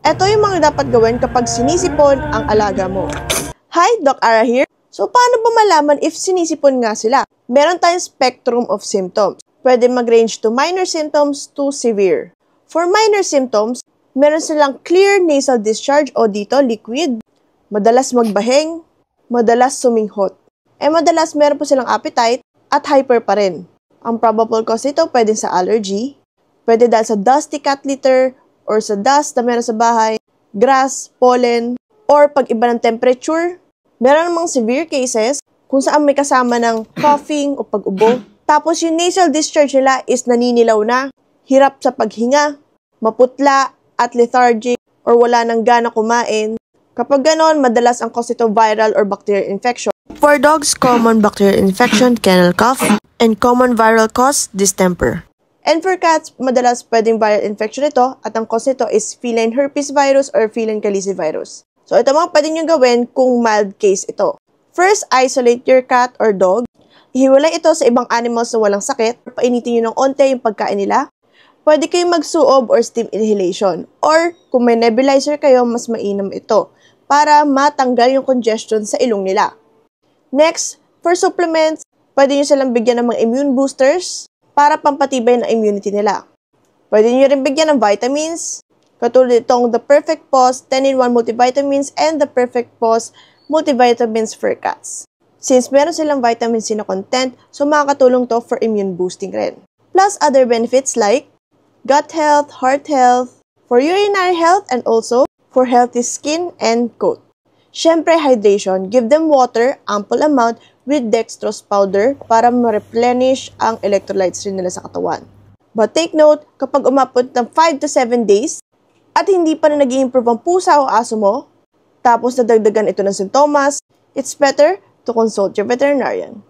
Ito yung mga dapat gawin kapag sinisipon ang alaga mo. Hi, Doc Ara here. So, paano ba malaman if sinisipon nga sila? Meron tayong spectrum of symptoms. Pwede mag-range to minor symptoms to severe. For minor symptoms, meron silang clear nasal discharge o dito, liquid, madalas magbahing, madalas suminghot. Madalas meron po silang appetite at hyper pa rin. Ang probable cause nito pwede sa allergy, pwede dahil sa dusty cat litter or sa dust na meron sa bahay, grass, pollen, or pag-iba ng temperature. Meron namang severe cases kung saan may kasama ng coughing o pag-ubo. Tapos yung nasal discharge nila is naninilaw na, hirap sa paghinga, maputla at lethargic or wala nang gana kumain. Kapag ganon, madalas ang cause ito viral or bacterial infection. For dogs, common bacterial infection, kennel cough, and common viral cause, distemper. And for cats, madalas pwedeng viral infection ito at ang cause nito is feline herpes virus or feline calicivirus. So ito mga pwede nyo gawin kung mild case ito. First, isolate your cat or dog. Ihiwalay ito sa ibang animals na walang sakit. Painitin nyo ng onte yung pagkain nila. Pwede kayong magsuob or steam inhalation. Or kung may nebulizer kayo, mas mainam ito para matanggal yung congestion sa ilong nila. Next, for supplements, pwede nyo silang bigyan ng mga immune boosters para pampatibay ng immunity nila. Pwede nyo rin bigyan ng vitamins, katulad itong The Perfect Paws 10-in-1 multivitamins and The Perfect Paws multivitamins for cats. Since meron silang vitamin C na content, so makakatulong to for immune boosting rin. Plus other benefits like gut health, heart health, for urinary health, and also for healthy skin and coat. Syempre, hydration. Give them water, ample amount, with dextrose powder para ma-replenish ang electrolytes rin nila sa katawan. But take note, kapag umabot ng 5 to 7 days at hindi pa na nag-i-improve ang pusa o aso mo, tapos nadagdagan ito ng sintomas, it's better to consult your veterinarian.